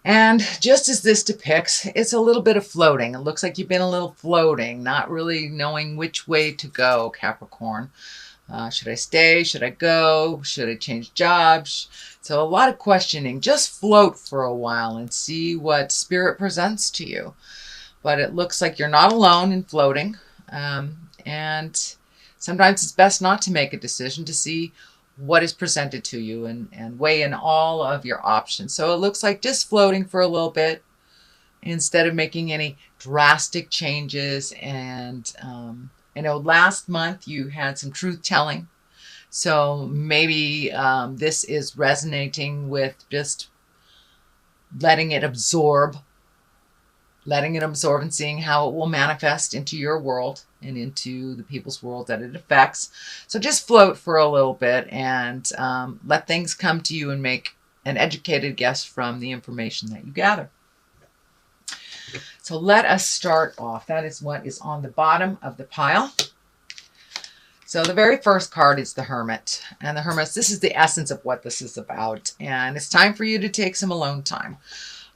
And just as this depicts, it's a little bit of floating. It looks like you've been a little floating, not really knowing which way to go, Capricorn. Should I stay? Should I go? Should I change jobs? So a lot of questioning. Just float for a while and see what spirit presents to you. But it looks like you're not alone in floating. And sometimes it's best not to make a decision, to see what is presented to you and weigh in all of your options. So it looks like just floating for a little bit instead of making any drastic changes. And I know last month you had some truth telling. So maybe this is resonating with just letting it absorb and seeing how it will manifest into your world and into the people's world that it affects. So just float for a little bit and let things come to you and make an educated guess from the information that you gather. So let us start off. That is what is on the bottom of the pile. So the very first card is the Hermit. And the Hermit, this is the essence of what this is about. And it's time for you to take some alone time.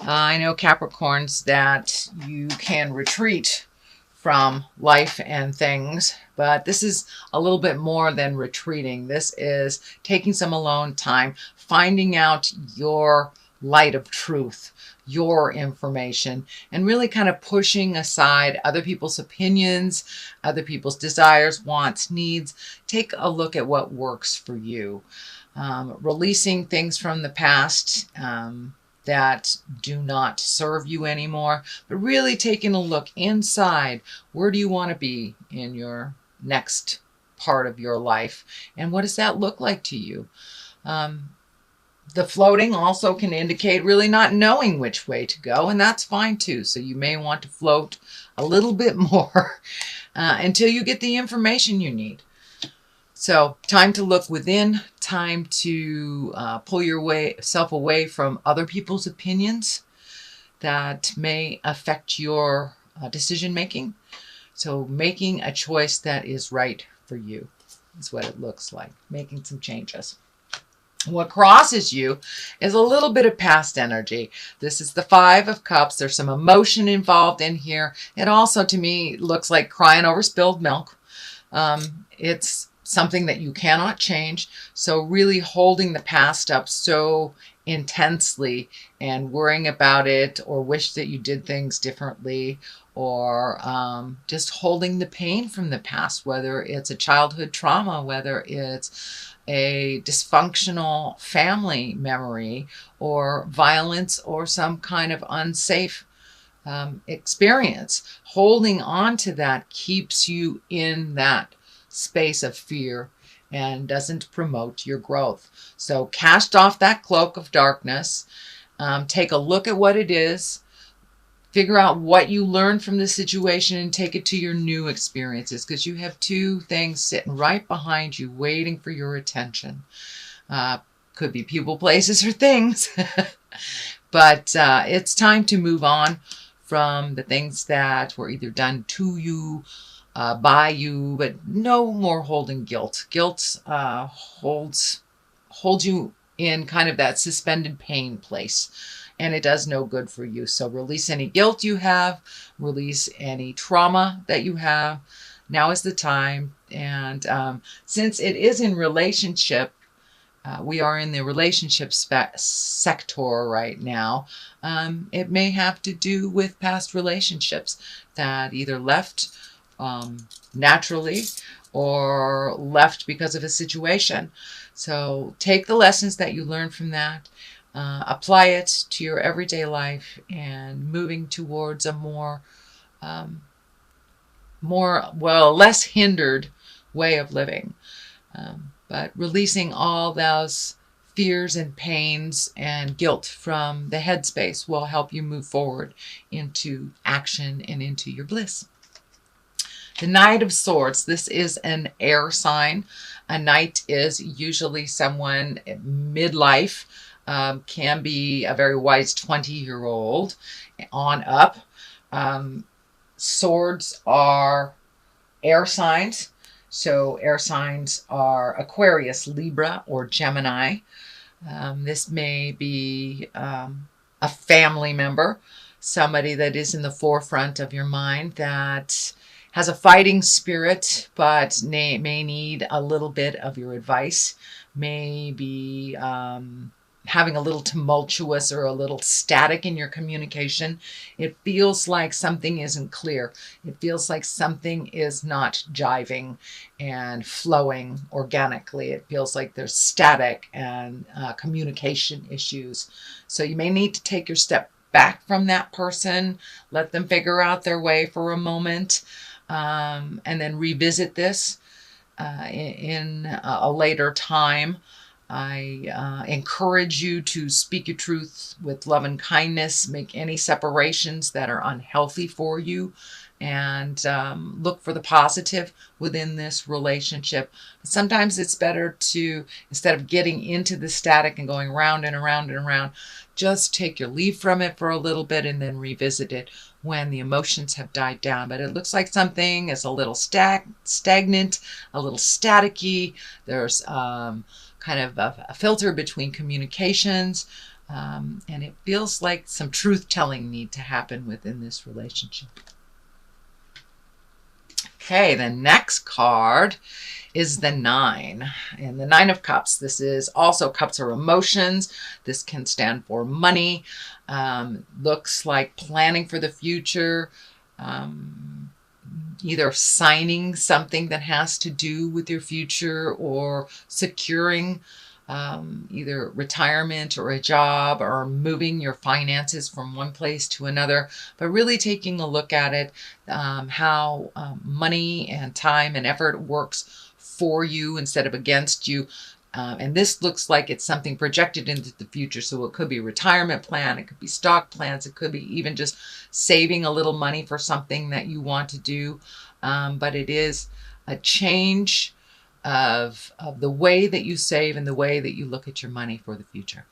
I know, Capricorns, that you can retreat from life and things, but this is a little bit more than retreating. This is taking some alone time, finding out your light of truth, your information, and really kind of pushing aside other people's opinions, other people's desires, wants, needs. Take a look at what works for you. Releasing things from the past that do not serve you anymore, but really taking a look inside. Where do you want to be in your next part of your life? And what does that look like to you? The floating also can indicate really not knowing which way to go, and that's fine too. So you may want to float a little bit more until you get the information you need. So time to look within, time to pull yourself away from other people's opinions that may affect your decision making. So making a choice that is right for you is what it looks like, making some changes. What crosses you is a little bit of past energy. This is the Five of Cups. There's some emotion involved in here. It also, to me, looks like crying over spilled milk. It's something that you cannot change. So really holding the past up so intensely and worrying about it, or wish that you did things differently, or just holding the pain from the past, whether it's a childhood trauma, whether it's a dysfunctional family memory, or violence, or some kind of unsafe experience. Holding on to that keeps you in that space of fear and doesn't promote your growth. So cast off that cloak of darkness, take a look at what it is, figure out what you learned from the situation, and take it to your new experiences, because you have two things sitting right behind you waiting for your attention. Could be people, places, or things. But it's time to move on from the things that were either done to you, by you, but no more holding guilt. Guilt holds you in kind of that suspended pain place, and it does no good for you. So release any guilt you have, release any trauma that you have. Now is the time. And since it is in relationship, we are in the relationship sector right now. It may have to do with past relationships that either left naturally or left because of a situation. So take the lessons that you learned from that, apply it to your everyday life, and moving towards a less hindered way of living. But releasing all those fears and pains and guilt from the headspace will help you move forward into action and into your bliss. The Knight of Swords, this is an air sign. A knight is usually someone midlife, can be a very wise 20-year-old on up. Swords are air signs. So air signs are Aquarius, Libra, or Gemini. This may be a family member, somebody that is in the forefront of your mind that has a fighting spirit, but may need a little bit of your advice, may be having a little tumultuous or a little static in your communication. It feels like something isn't clear. It feels like something is not jiving and flowing organically. It feels like there's static and communication issues. So you may need to take your step back from that person, let them figure out their way for a moment, and then revisit this in a later time. I encourage you to speak your truth with love and kindness, make any separations that are unhealthy for you, and look for the positive within this relationship. Sometimes it's better to, instead of getting into the static and going round and around and around, just take your leave from it for a little bit and then revisit it when the emotions have died down. But it looks like something is a little stagnant, a little staticky. There's kind of a filter between communications, and it feels like some truth-telling need to happen within this relationship. Okay, the next card is the 9, and the 9 of Cups. This is also cups are emotions. This can stand for money. Looks like planning for the future, either signing something that has to do with your future or securing either retirement or a job or moving your finances from one place to another, but really taking a look at it, how money and time and effort works for you instead of against you. And this looks like it's something projected into the future. So it could be a retirement plan, it could be stock plans, it could be even just saving a little money for something that you want to do. But it is a change of the way that you save and the way that you look at your money for the future.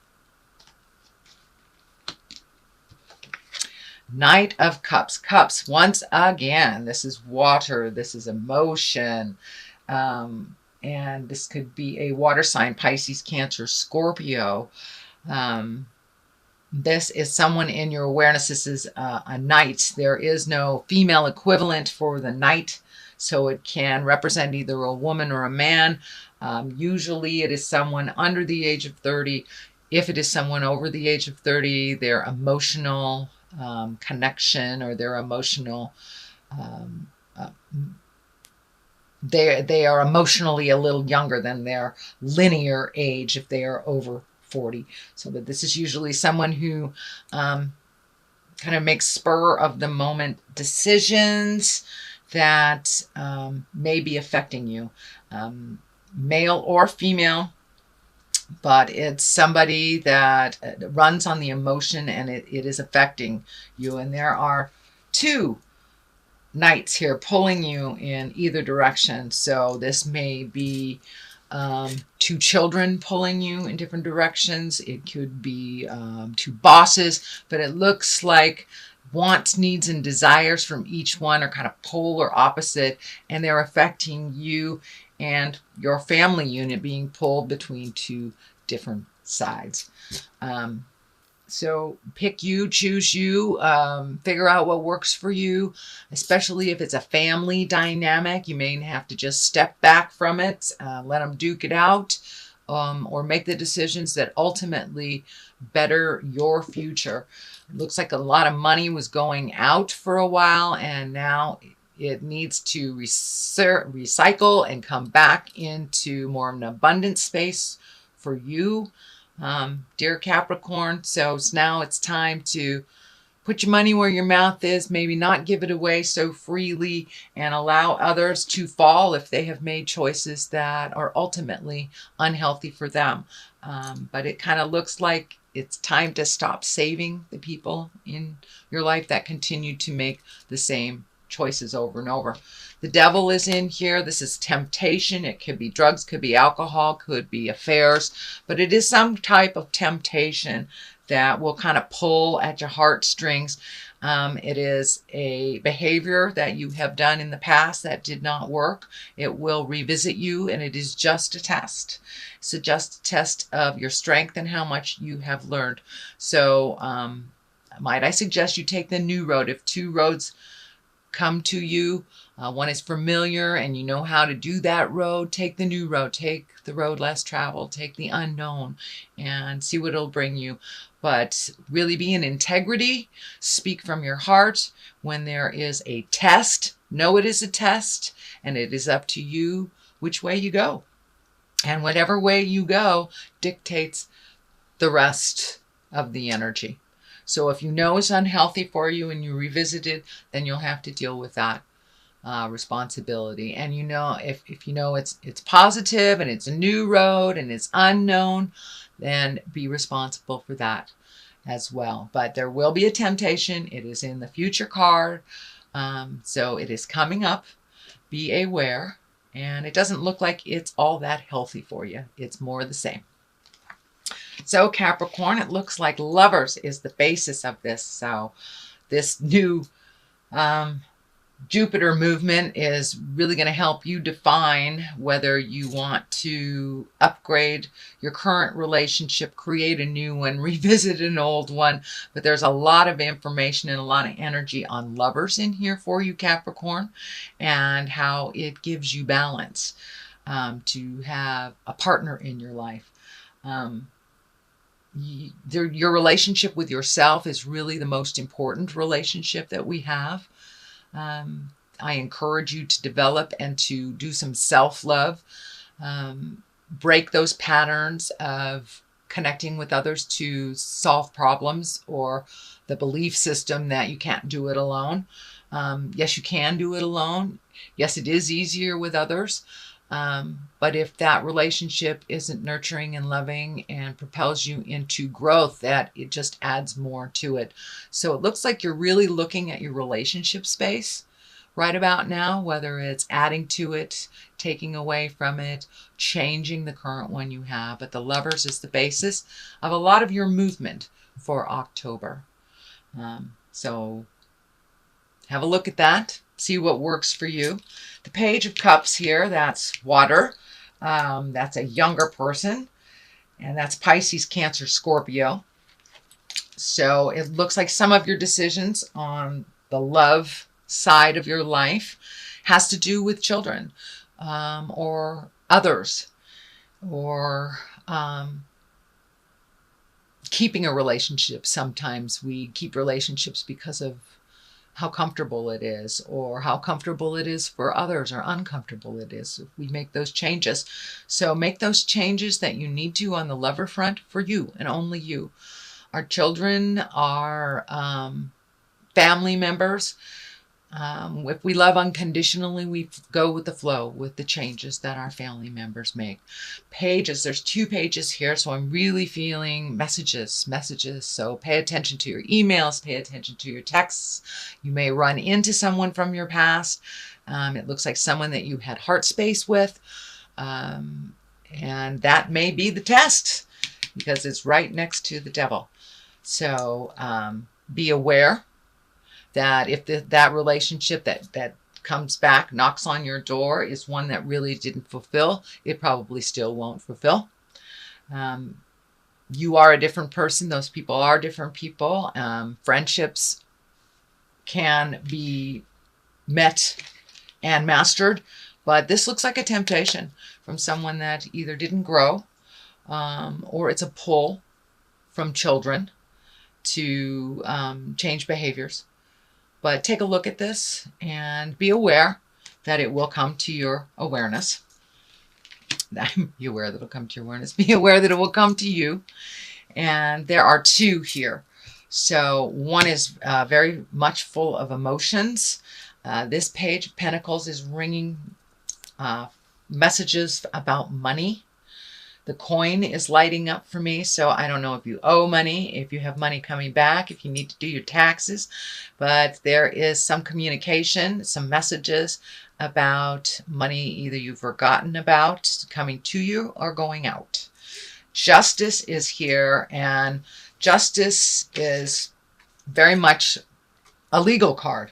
Knight of Cups. Cups, once again, this is water, this is emotion. And this could be a water sign, Pisces, Cancer, Scorpio. This is someone in your awareness. This is a knight. There is no female equivalent for the knight, so it can represent either a woman or a man. Usually it is someone under the age of 30. If it is someone over the age of 30, their emotional connection or their emotional they are emotionally a little younger than their linear age if they are over 40. So but this is usually someone who kind of makes spur of the moment decisions that may be affecting you, male or female, but it's somebody that runs on the emotion and it is affecting you. And there are 2 knights here pulling you in either direction. So this may be 2 children pulling you in different directions. It could be 2 bosses, but it looks like wants, needs, and desires from each one are kind of polar opposite, and they're affecting you and your family unit being pulled between 2 different sides. So pick you, choose you, figure out what works for you, especially if it's a family dynamic. You may have to just step back from it, let them duke it out, or make the decisions that ultimately better your future. It looks like a lot of money was going out for a while, and now it needs to recycle and come back into more of an abundant space for you. Dear Capricorn, so now it's time to put your money where your mouth is, maybe not give it away so freely, and allow others to fall if they have made choices that are ultimately unhealthy for them. But it kind of looks like it's time to stop saving the people in your life that continue to make the same choices over and over. The devil is in here. This is temptation. It could be drugs, could be alcohol, could be affairs, but it is some type of temptation that will kind of pull at your heartstrings. It is a behavior that you have done in the past that did not work. It will revisit you, and it is just a test. It's just a test of your strength and how much you have learned. So might I suggest you take the new road. If two roads come to you, one is familiar and you know how to do that road, take the new road. Take the road less traveled. Take the unknown and see what it'll bring you. But really be in integrity. Speak from your heart. When there is a test, know it is a test, and it is up to you which way you go. And whatever way you go dictates the rest of the energy. So if you know it's unhealthy for you and you revisit it, then you'll have to deal with that responsibility. And you know, if you know it's positive and it's a new road and it's unknown, then be responsible for that as well. But there will be a temptation. It is in the future card. So it is coming up. Be aware. And it doesn't look like it's all that healthy for you. It's more the same. So Capricorn, it looks like Lovers is the basis of this. So this new Jupiter movement is really going to help you define whether you want to upgrade your current relationship, create a new one, revisit an old one. But there's a lot of information and a lot of energy on Lovers in here for you, Capricorn, and how it gives you balance to have a partner in your life. Your relationship with yourself is really the most important relationship that we have. I encourage you to develop and to do some self-love. Break those patterns of connecting with others to solve problems, or the belief system that you can't do it alone. Yes, you can do it alone. Yes, it is easier with others. But if that relationship isn't nurturing and loving and propels you into growth, that it just adds more to it. So it looks like you're really looking at your relationship space right about now, whether it's adding to it, taking away from it, changing the current one you have. But the Lovers is the basis of a lot of your movement for October. So have a look at that. See what works for you. The Page of Cups here, that's water. That's a younger person. And that's Pisces, Cancer, Scorpio. So it looks like some of your decisions on the love side of your life has to do with children or others, or keeping a relationship. Sometimes we keep relationships because of how comfortable it is, or how comfortable it is for others, or uncomfortable it is if we make those changes. So make those changes that you need to on the lover front for you and only you. Our children, our family members, if we love unconditionally, we go with the flow with the changes that our family members make. Pages, there's 2 pages here, so I'm really feeling messages. So pay attention to your emails, pay attention to your texts. You may run into someone from your past. It looks like someone that you had heart space with. And that may be the test, because it's right next to the devil. So be aware that if that relationship that comes back, knocks on your door, is one that really didn't fulfill, it probably still won't fulfill. You are a different person. Those people are different people. Friendships can be met and mastered, but this looks like a temptation from someone that either didn't grow, or it's a pull from children to change behaviors. But take a look at this and be aware that it will come to your awareness. Be aware that it'll come to your awareness. Be aware that it will come to you. And there are 2 here. So one is very much full of emotions. This Page of Pentacles is ringing messages about money. The coin is lighting up for me, so I don't know if you owe money, if you have money coming back, if you need to do your taxes, but there is some communication, some messages about money either you've forgotten about coming to you or going out. Justice is here, and justice is very much a legal card.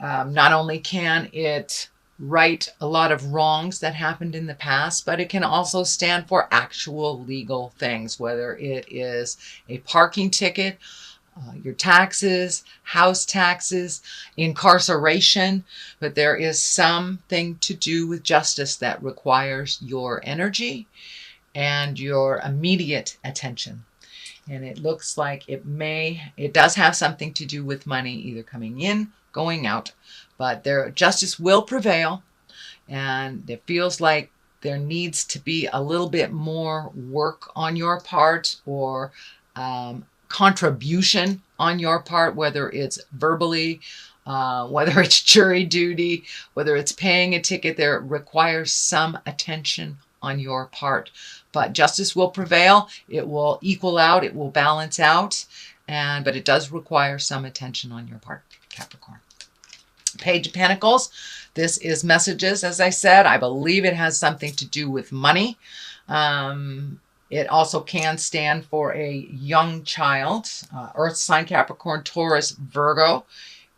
Not only can it right a lot of wrongs that happened in the past, but it can also stand for actual legal things, whether it is a parking ticket, your taxes, house taxes, incarceration, but there is something to do with justice that requires your energy and your immediate attention. And it looks like it does have something to do with money either coming in, going out, but justice will prevail, and it feels like there needs to be a little bit more work on your part, or contribution on your part, whether it's verbally, whether it's jury duty, whether it's paying a ticket. There requires some attention on your part, but justice will prevail. It will equal out, it will balance out, but it does require some attention on your part, Capricorn. Page of Pentacles. This is messages, as I said. I believe it has something to do with money. It also can stand for a young child. Earth sign, Capricorn, Taurus, Virgo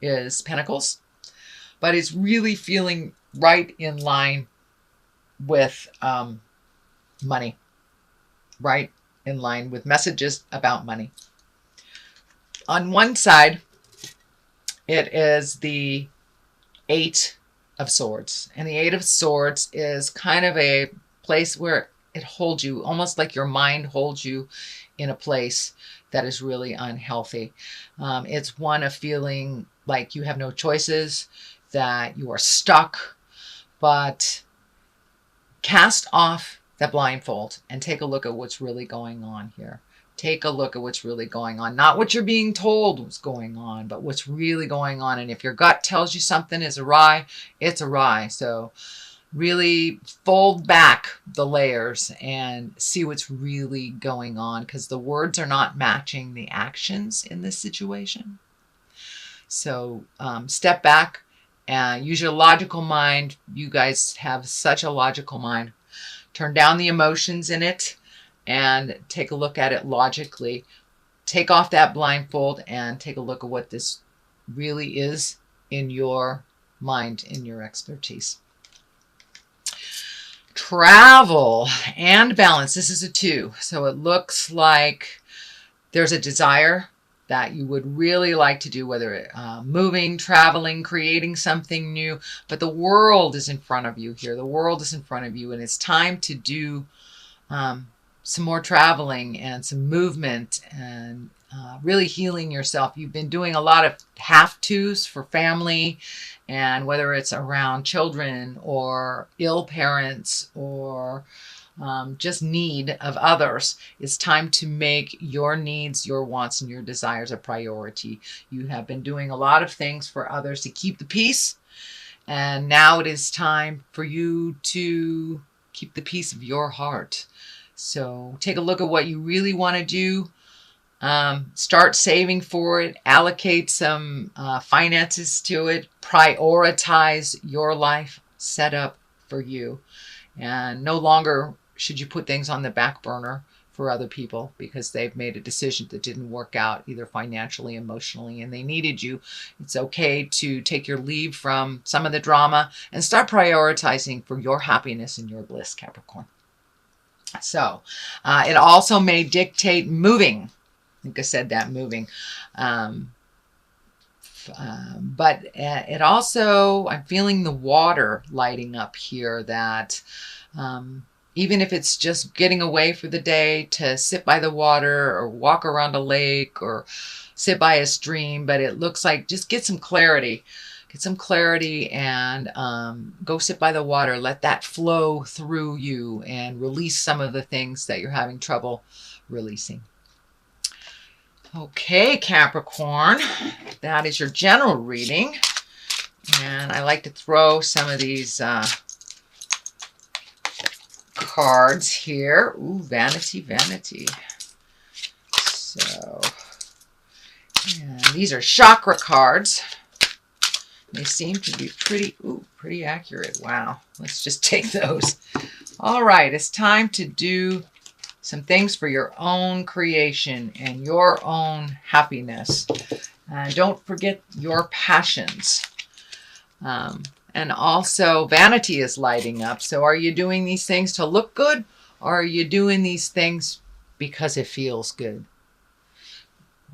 is Pentacles. But it's really feeling right in line with money. Right in line with messages about money. On one side, it is the Eight of Swords. And the Eight of Swords is kind of a place where it holds you, almost like your mind holds you in a place that is really unhealthy. It's one of feeling like you have no choices, that you are stuck, but cast off that blindfold and take a look at what's really going on here. Take a look at what's really going on. Not what you're being told was going on, but what's really going on. And if your gut tells you something is awry, it's awry. So really fold back the layers and see what's really going on, because the words are not matching the actions in this situation. So step back and use your logical mind. You guys have such a logical mind. Turn down the emotions in it and take a look at it logically. Take off that blindfold and take a look at what this really is in your mind, in your expertise. Travel and balance. This is a 2. So it looks like there's a desire that you would really like to do, whether moving, traveling, creating something new. But the world is in front of you here. The world is in front of you, and it's time to do some more traveling and some movement and really healing yourself. You've been doing a lot of have-tos for family, and whether it's around children or ill parents or just need of others, it's time to make your needs, your wants, and your desires a priority. You have been doing a lot of things for others to keep the peace, and now it is time for you to keep the peace of your heart. So take a look at what you really want to do. Start saving for it. Allocate some finances to it. Prioritize your life set up for you. And no longer should you put things on the back burner for other people because they've made a decision that didn't work out, either financially, emotionally, and they needed you. It's okay to take your leave from some of the drama and start prioritizing for your happiness and your bliss, Capricorn. So it also may dictate moving. I think I said that, moving. But it also, I'm feeling the water lighting up here, that even if it's just getting away for the day to sit by the water or walk around a lake or sit by a stream, but it looks like just get some clarity. Get some clarity and go sit by the water. Let that flow through you and release some of the things that you're having trouble releasing. Okay, Capricorn, that is your general reading. And I like to throw some of these cards here. Ooh, vanity, vanity. So, and these are chakra cards. They seem to be pretty accurate. Wow. Let's just take those. All right. It's time to do some things for your own creation and your own happiness. And don't forget your passions. And also vanity is lighting up. So are you doing these things to look good, or are you doing these things because it feels good?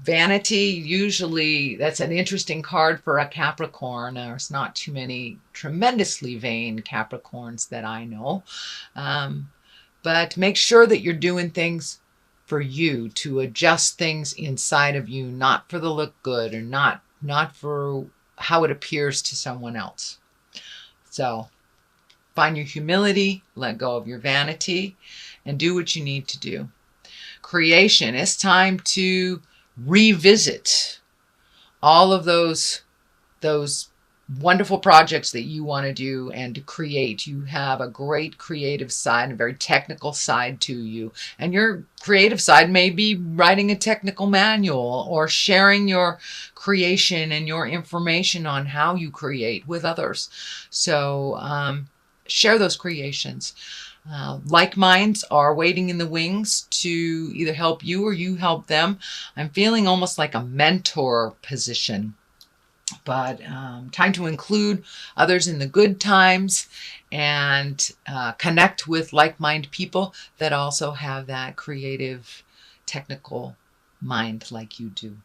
Vanity, usually that's an interesting card for a Capricorn. There's not too many tremendously vain Capricorns that I know. But make sure that you're doing things for you, to adjust things inside of you, not for the look good, or not for how it appears to someone else. So find your humility, let go of your vanity, and do what you need to do. Creation, it's time to revisit all of those wonderful projects that you want to do and to create. You have a great creative side, a very technical side to you. And your creative side may be writing a technical manual or sharing your creation and your information on how you create with others. So share those creations. Like minds are waiting in the wings to either help you or you help them. I'm feeling almost like a mentor position, but time to include others in the good times and connect with like-minded people that also have that creative, technical mind like you do.